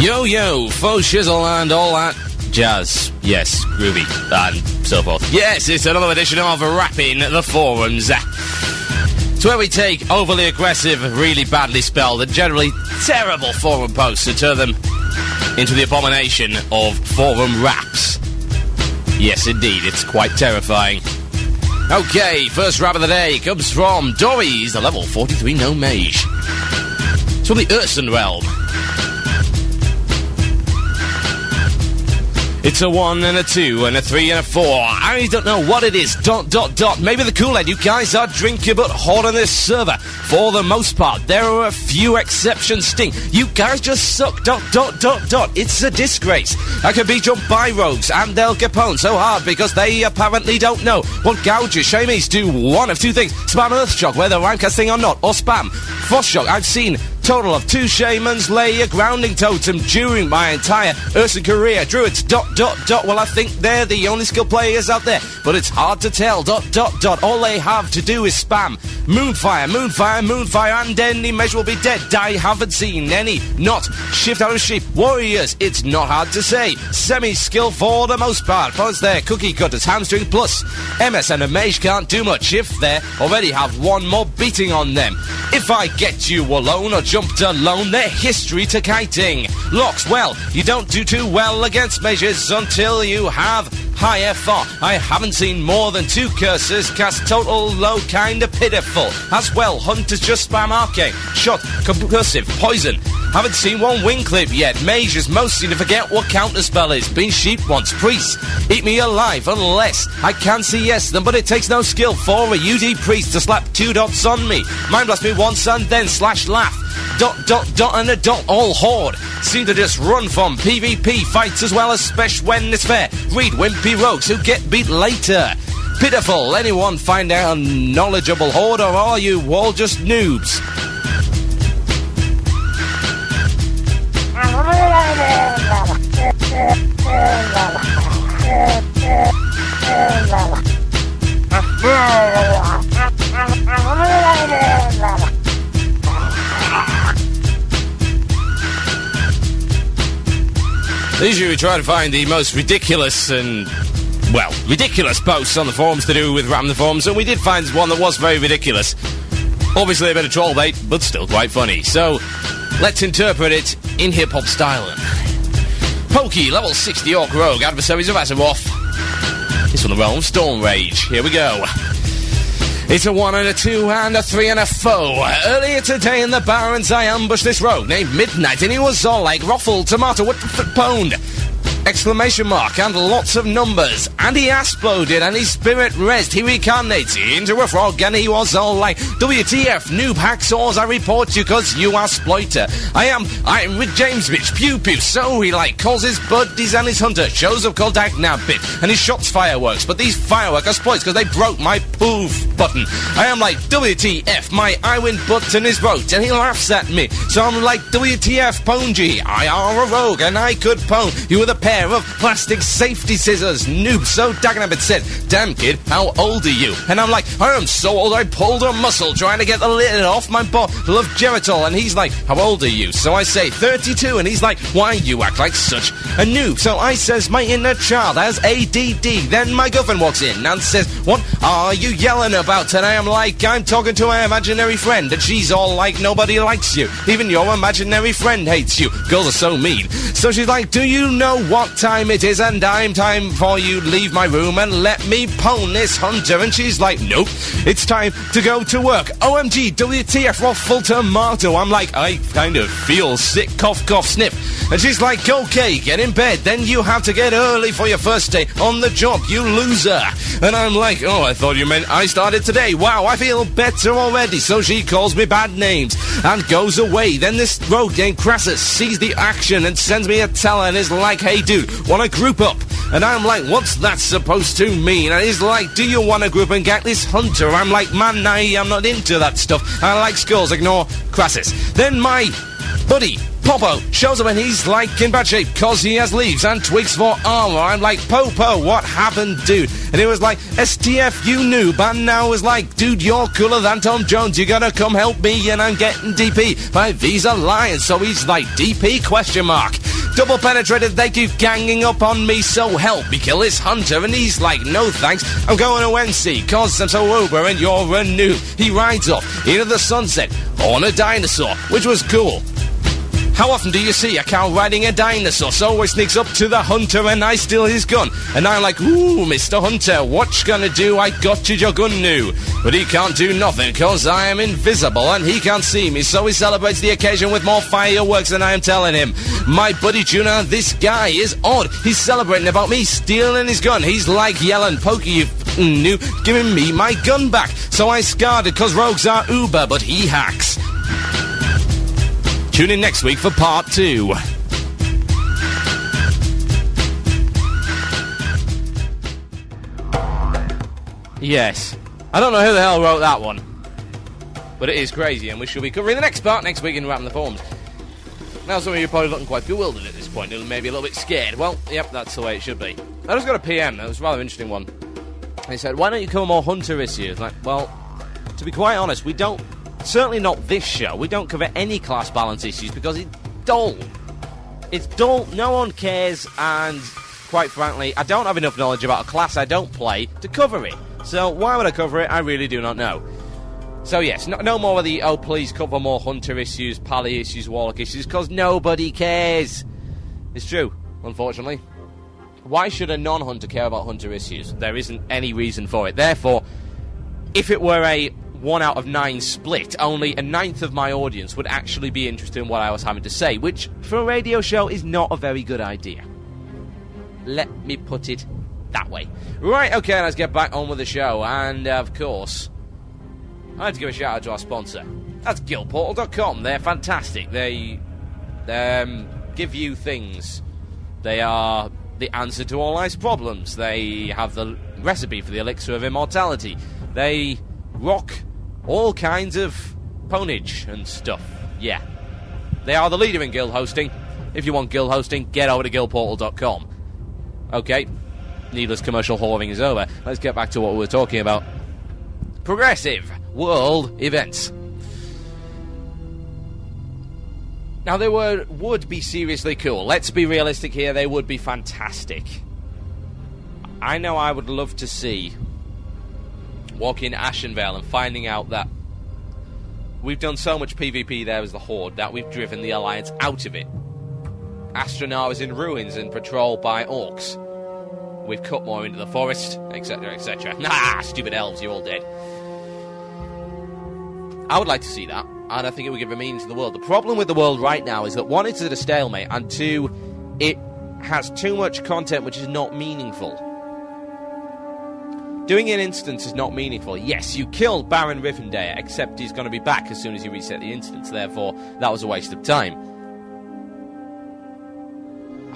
Yo, faux shizzle and all that jazz. Yes, groovy, and so forth. Yes, it's another edition of Rapping the Forums. It's where we take overly aggressive, really badly spelled, and generally terrible forum posts and turn them into the abomination of forum raps. Yes, indeed, it's quite terrifying. Okay, first rap of the day comes from Dory's, the level 43 no mage. It's from the Urson realm. It's a 1 and a 2 and a 3 and a 4. I don't know what it is. ... Maybe the Kool-Aid you guys are drinking, but hot on this server. For the most part, there are a few exceptions. Sting. You guys just suck. ... It's a disgrace. I can be jumped by rogues and Al Capone so hard because they apparently don't know what gouges shamies do. One of two things: spam Earthshock, whether I'm casting or not, or spam Frostshock. I've seen total of 2 shamans lay a grounding totem during my entire Urson career. Druids ... Well, I think they're the only skilled players out there, but it's hard to tell. ... All they have to do is spam Moonfire, and any measure will be dead. I haven't seen any not shift out of sheep warriors. It's not hard to say. Semi-skill for the most part. Plus they're cookie cutters, hamstring plus. MS and a mage can't do much if they already have one more beating on them. If I get you alone or jumped alone, they're history to kiting. Locks, well, you don't do too well against measures until you have higher FR. I haven't seen more than 2 curses cast total low, kinda pitiful. As well, hunters just spam arcane, shot, concussive, poison. Haven't seen one wing clip yet. Mages most seem to forget what counterspell is. Been sheep once, priests eat me alive unless I can CS them, but it takes no skill for a UD priest to slap 2 dots on me. Mind blast me once and then slash laugh. ... and a ... all horde seem to just run from PvP fights as well, as special when it's fair. Read wimpy rogues who get beat later. Pitiful. Anyone find out a knowledgeable horde, or are you all just noobs? Usually we try to find the most ridiculous and, well, ridiculous posts on the forums to do with Ram the Forums, and we did find one that was very ridiculous. Obviously a bit of troll bait, but still quite funny. So, let's interpret it in hip-hop style. Pokey, level 60 Orc Rogue, adversaries of Azeroth. It's from the realm of Storm Rage. Here we go. It's a 1 and a 2 and a 3 and a 4. Earlier today in the Barrens I ambushed this rogue named Midnight, and he was all like Ruffle, Tomato, what the pwned! Exclamation mark and lots of numbers, and he exploded and his spirit rezzed. He reincarnates into a frog and he was all like, WTF, noob hacksaws, I report you cause you are exploiter. I'm with James bitch, pew pew. So he like calls his buddies and his hunter, shows up called now bit, and he shots fireworks, but these fireworks are exploits cause they broke my poof button. I am like, WTF, my I win button is broke, and he laughs at me. So I'm like, WTF, Pongy, I are a rogue and I could pwn you with a pair of plastic safety scissors. Noob so daggnabbit said, damn kid, how old are you? And I'm like, I am so old I pulled a muscle trying to get the lid off my bottle of Geritol. And he's like, how old are you? So I say 32, and he's like, why you act like such a noob? So I says, my inner child has ADD. Then my girlfriend walks in and says, what are you yelling about? And I am like, I'm talking to my imaginary friend, and she's all like, nobody likes you, even your imaginary friend hates you. Girls are so mean. So she's like, do you know what time it is? And I'm time for you leave my room and let me pwn this hunter. And she's like, nope, it's time to go to work. OMG, WTF, Ruffle Tomato. I'm like, I kind of feel sick, cough, cough, sniff. And she's like, okay, get in bed, then you have to get early for your first day on the job, you loser. And I'm like, oh, I thought you meant I started today. Wow, I feel better already. So she calls me bad names and goes away. Then this rogue named Crassus sees the action and sends me a tell and is like, hey dude, wanna group up? And I'm like, what's that supposed to mean? And he's like, do you wanna group and get this hunter? I'm like, man, I'm not into that stuff. I like skulls, ignore Crassus. Then my buddy Popo shows up and he's like in bad shape cause he has leaves and twigs for armor. I'm like, Popo, what happened, dude? And he was like, STF, you noob. And now was like, dude, you're cooler than Tom Jones, you gotta come help me. And I'm getting DP by Visa Lions. So he's like, DP question mark. Double penetrated, they keep ganging up on me, so help me kill this hunter. And he's like, no thanks, I'm going to NC, cause I'm so over and you're a noob. He rides off into the sunset on a dinosaur, which was cool. How often do you see a cow riding a dinosaur? So he sneaks up to the hunter and I steal his gun. And I'm like, ooh, Mr. Hunter, what you gonna do? I got you your gun new. But he can't do nothing, cause I am invisible and he can't see me. So he celebrates the occasion with more fireworks than I am telling him. My buddy Tuna, this guy is odd. He's celebrating about me stealing his gun. He's like yelling, Pokey, you new, giving me my gun back. So I scarred it, cause rogues are Uber, but he hacks. Tune in next week for part 2. Yes. I don't know who the hell wrote that one. But it is crazy, and we shall be covering the next part next week in Rapping the Forums. Now, some of you are probably looking quite bewildered at this point, and maybe a little bit scared. Well, yep, that's the way it should be. I just got a PM, that was a rather interesting one. He said, why don't you cover more Hunter issues? Like, well, to be quite honest, we don't. Certainly not this show. We don't cover any class balance issues because it's dull. It's dull, no one cares, and quite frankly, I don't have enough knowledge about a class I don't play to cover it. So why would I cover it? I really do not know. So yes, no more of the, oh please cover more Hunter issues, Pally issues, Warlock issues, because nobody cares. It's true, unfortunately. Why should a non-Hunter care about Hunter issues? There isn't any reason for it. Therefore, if it were a 1 out of 9 split, only a ninth of my audience would actually be interested in what I was having to say, which, for a radio show, is not a very good idea. Let me put it that way. Right, okay, let's get back on with the show, and, of course, I'd like to give a shout-out to our sponsor. That's guildportal.com. They're fantastic. They give you things. They are the answer to all life's problems. They have the recipe for the elixir of immortality. They rock all kinds of ponage and stuff. Yeah. They are the leader in guild hosting. If you want guild hosting, get over to guildportal.com. Okay. Needless commercial whoring is over. Let's get back to what we were talking about. Progressive world events. Now, they would be seriously cool. Let's be realistic here. They would be fantastic. I know I would love to see walking Ashenvale and finding out that we've done so much PvP there as the Horde that we've driven the Alliance out of it. Astronar is in ruins and patrolled by orcs. We've cut more into the forest, etc., etc. Nah, stupid elves, you're all dead. I would like to see that, and I think it would give a meaning to the world. The problem with the world right now is that, one, it's at a stalemate, and two, it has too much content which is not meaningful. Doing an instance is not meaningful. Yes, you killed Baron Rivendare, except he's going to be back as soon as you reset the instance, therefore that was a waste of time.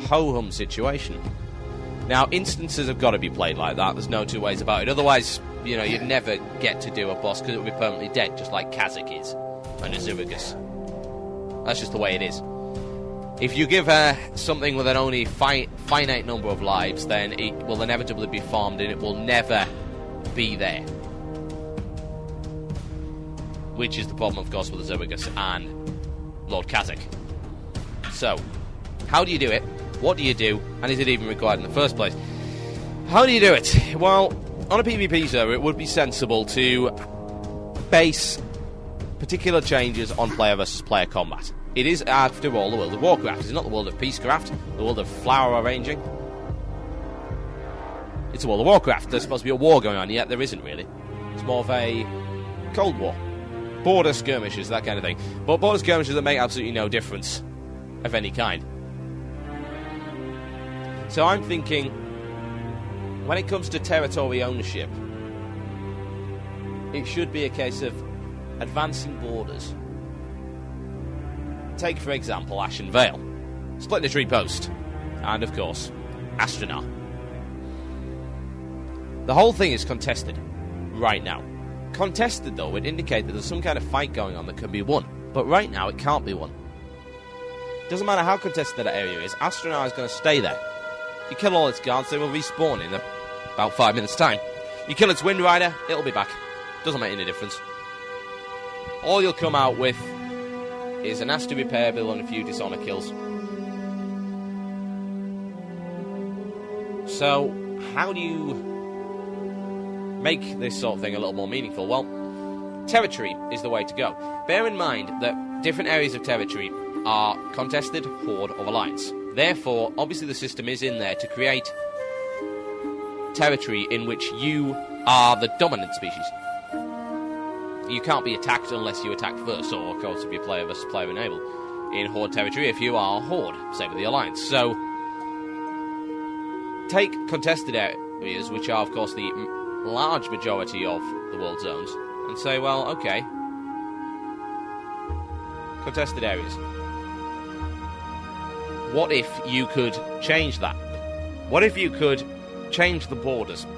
Ho-hum situation. Now, instances have got to be played like that, there's no two ways about it. Otherwise, you know, you'd never get to do a boss because it would be permanently dead, just like Kazakh is, and Azuragus. That's just the way it is. If you give something with an only finite number of lives, then it will inevitably be farmed and it will never be there. Which is the problem, of course, with Azuragus and Lord Kazakh. So, how do you do it? What do you do? And is it even required in the first place? How do you do it? Well, on a PvP server, it would be sensible to base particular changes on player versus player combat. It is, after all, the world of Warcraft. It's not the world of Peacecraft, the world of flower arranging. It's the world of Warcraft. There's supposed to be a war going on, yet there isn't really. It's more of a Cold War. Border skirmishes, that kind of thing. But border skirmishes that make absolutely no difference of any kind. So I'm thinking, when it comes to territory ownership, it should be a case of advancing borders. Take, for example, Ashen Vale, Split the Tree Post, and, of course, Astronar. The whole thing is contested right now. Contested, though, would indicate that there's some kind of fight going on that can be won. But right now, it can't be won. Doesn't matter how contested that area is, Astronar is going to stay there. You kill all its guards, they will respawn in about 5 minutes' time. You kill its Wind Rider, it'll be back. Doesn't make any difference. All you'll come out with is a nasty repair bill and a few dishonor kills. So, how do you make this sort of thing a little more meaningful? Well, territory is the way to go. Bear in mind that different areas of territory are contested, horde, or alliance. Therefore, obviously the system is in there to create territory in which you are the dominant species. You can't be attacked unless you attack first, or of course if you're player versus player enabled. In horde territory, if you are horde, same with the alliance. So, take contested areas, which are of course the large majority of the world zones, and say, well, okay, contested areas. What if you could change that? What if you could change the borders?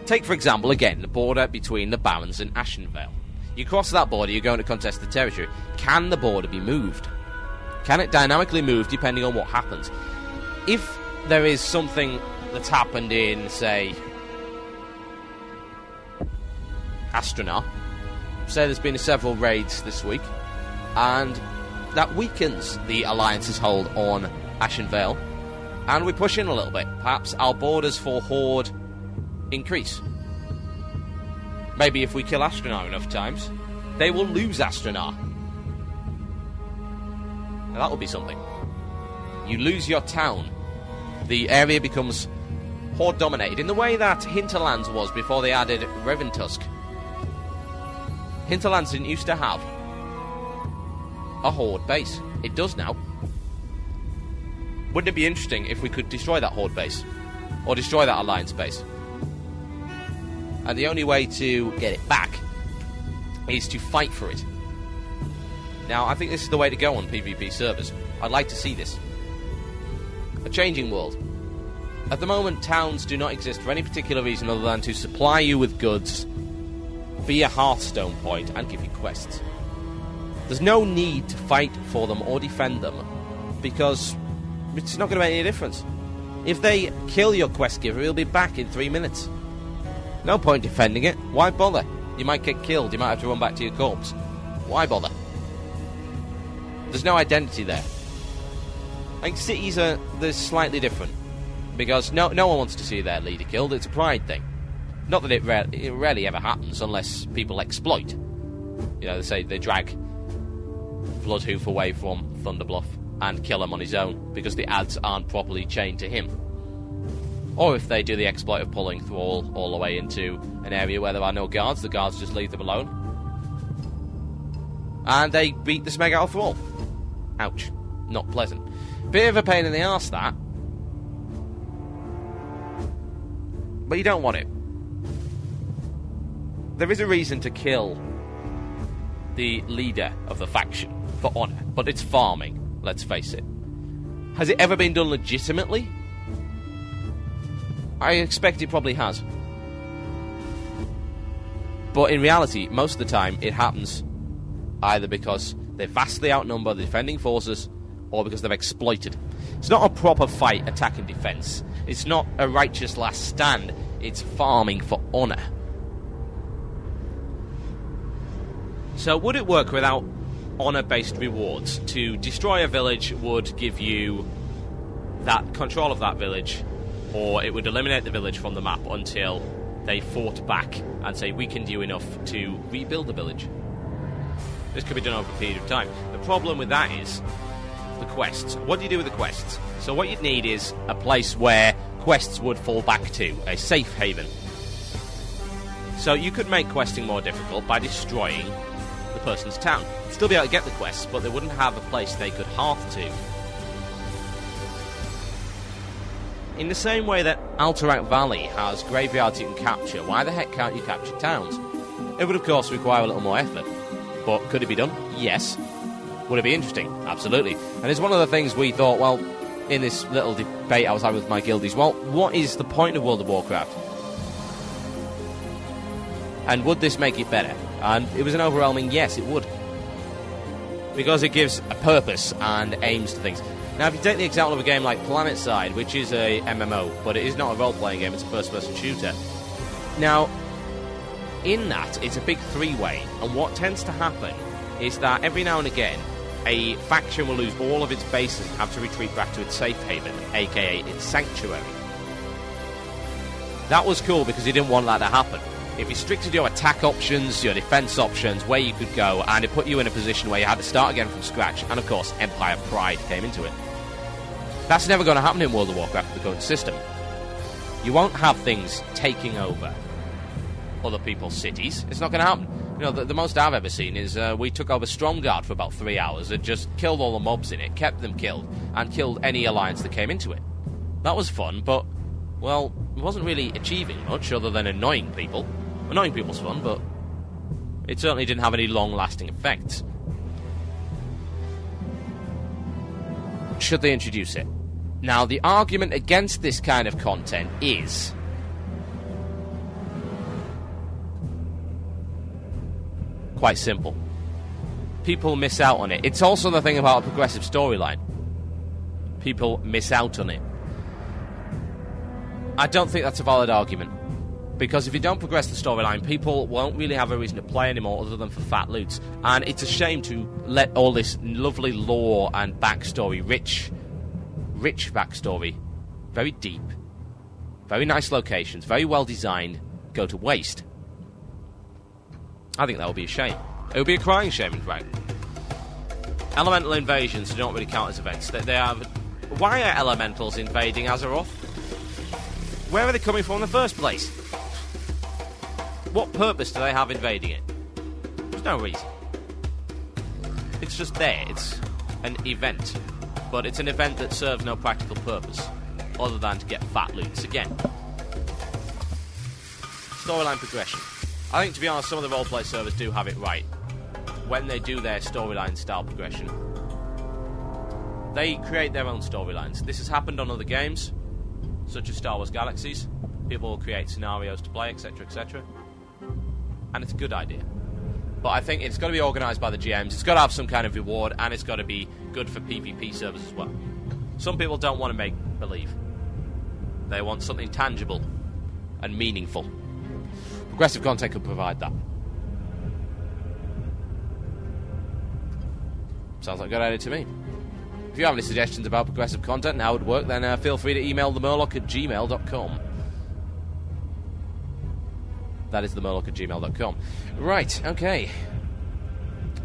Take, for example, again, the border between the Barrens and Ashenvale. You cross that border, you're going to contested territory. Can the border be moved? Can it dynamically move depending on what happens? If there is something that's happened in, say, Astronach, say there's been several raids this week, and that weakens the Alliance's hold on Ashenvale, and we push in a little bit. Perhaps our borders for Horde increase. Maybe if we kill Astronach enough times, they will lose Astronach. Now that would be something. You lose your town. The area becomes Horde dominated, in the way that Hinterlands was before they added Reventusk. Hinterlands didn't used to have a Horde base. It does now. Wouldn't it be interesting if we could destroy that Horde base? Or destroy that Alliance base? And the only way to get it back is to fight for it. Now, I think this is the way to go on PvP servers. I'd like to see this. A changing world. At the moment, towns do not exist for any particular reason other than to supply you with goods, be a Hearthstone point, and give you quests. There's no need to fight for them or defend them, because it's not going to make any difference. If they kill your quest giver, he'll be back in 3 minutes. No point defending it. Why bother? You might get killed, you might have to run back to your corpse. Why bother? There's no identity there. I think cities they're slightly different, because no one wants to see their leader killed. It's a pride thing. Not that it rarely ever happens unless people exploit. You know, they say they drag Bloodhoof away from Thunderbluff and kill him on his own because the ads aren't properly chained to him. Or if they do the exploit of pulling Thrall all the way into an area where there are no guards, the guards just leave them alone. And they beat the smeg out of Thrall. Ouch. Not pleasant. Bit of a pain in the arse, that. But you don't want it. There is a reason to kill the leader of the faction for honour, but it's farming, let's face it. Has it ever been done legitimately? I expect it probably has. But in reality, most of the time, it happens either because they vastly outnumber the defending forces, or because they've exploited. It's not a proper fight, attack and defence. It's not a righteous last stand. It's farming for honour. So would it work without honour-based rewards? To destroy a village would give you that control of that village, or it would eliminate the village from the map until they fought back and say weakened you enough to rebuild the village. This could be done over a period of time. The problem with that is the quests. What do you do with the quests? So what you'd need is a place where quests would fall back to, a safe haven. So you could make questing more difficult by destroying the person's town. You'd still be able to get the quests, but they wouldn't have a place they could hearth to. In the same way that Alterac Valley has graveyards you can capture, why the heck can't you capture towns? It would of course require a little more effort, but could it be done? Yes. Would it be interesting? Absolutely. And it's one of the things we thought, well, in this little debate I was having with my guildies, well, what is the point of World of Warcraft? And would this make it better? And it was an overwhelming yes, it would. Because it gives a purpose and aims to things. Now, if you take the example of a game like PlanetSide, which is a MMO, but it is not a role-playing game, it's a first-person shooter. Now, in that, it's a big three-way, and what tends to happen is that every now and again, a faction will lose all of its bases and have to retreat back to its safe haven, aka its sanctuary. That was cool because he didn't want that to happen. It restricted your attack options, your defense options, where you could go, and it put you in a position where you had to start again from scratch, and of course, Empire Pride came into it. That's never going to happen in World of Warcraft with the current system. You won't have things taking over other people's cities. It's not going to happen. You know, the most I've ever seen is we took over Stromgarde for about 3 hours and just killed all the mobs in it, kept them killed, and killed any alliance that came into it. That was fun, but, well, it wasn't really achieving much other than annoying people. Annoying people's fun, but it certainly didn't have any long-lasting effects. Should they introduce it? Now, the argument against this kind of content is quite simple. People miss out on it. It's also the thing about a progressive storyline. People miss out on it. I don't think that's a valid argument. Because if you don't progress the storyline, people won't really have a reason to play anymore other than for fat loots. And it's a shame to let all this lovely lore and backstory, rich backstory, very deep, very nice locations, very well designed, go to waste. I think that would be a shame. It would be a crying shame, in fact. Elemental invasions don't really count as events. They are. Why are elementals invading Azeroth? Where are they coming from in the first place? What purpose do they have invading it? There's no reason. It's just there. It's an event. But it's an event that serves no practical purpose other than to get fat loots again. Storyline progression. I think, to be honest, some of the roleplay servers do have it right. When they do their storyline style progression, they create their own storylines. This has happened on other games, such as Star Wars Galaxies. People will create scenarios to play, etc., etc. And it's a good idea. But I think it's got to be organised by the GMs, it's got to have some kind of reward, and it's got to be good for PvP servers as well. Some people don't want to make believe. They want something tangible and meaningful. Progressive content could provide that. Sounds like a good idea to me. If you have any suggestions about progressive content and how it would work, then feel free to email themurloc@gmail.com. That is themurloc@gmail.com. Right, okay.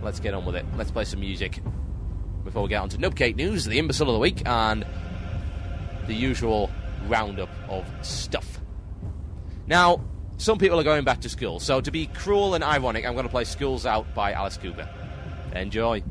Let's get on with it. Let's play some music before we get on to Nubcake News, the Imbecile of the Week, and the usual roundup of stuff. Now, some people are going back to school, so to be cruel and ironic, I'm going to play Schools Out by Alice Cooper. Enjoy.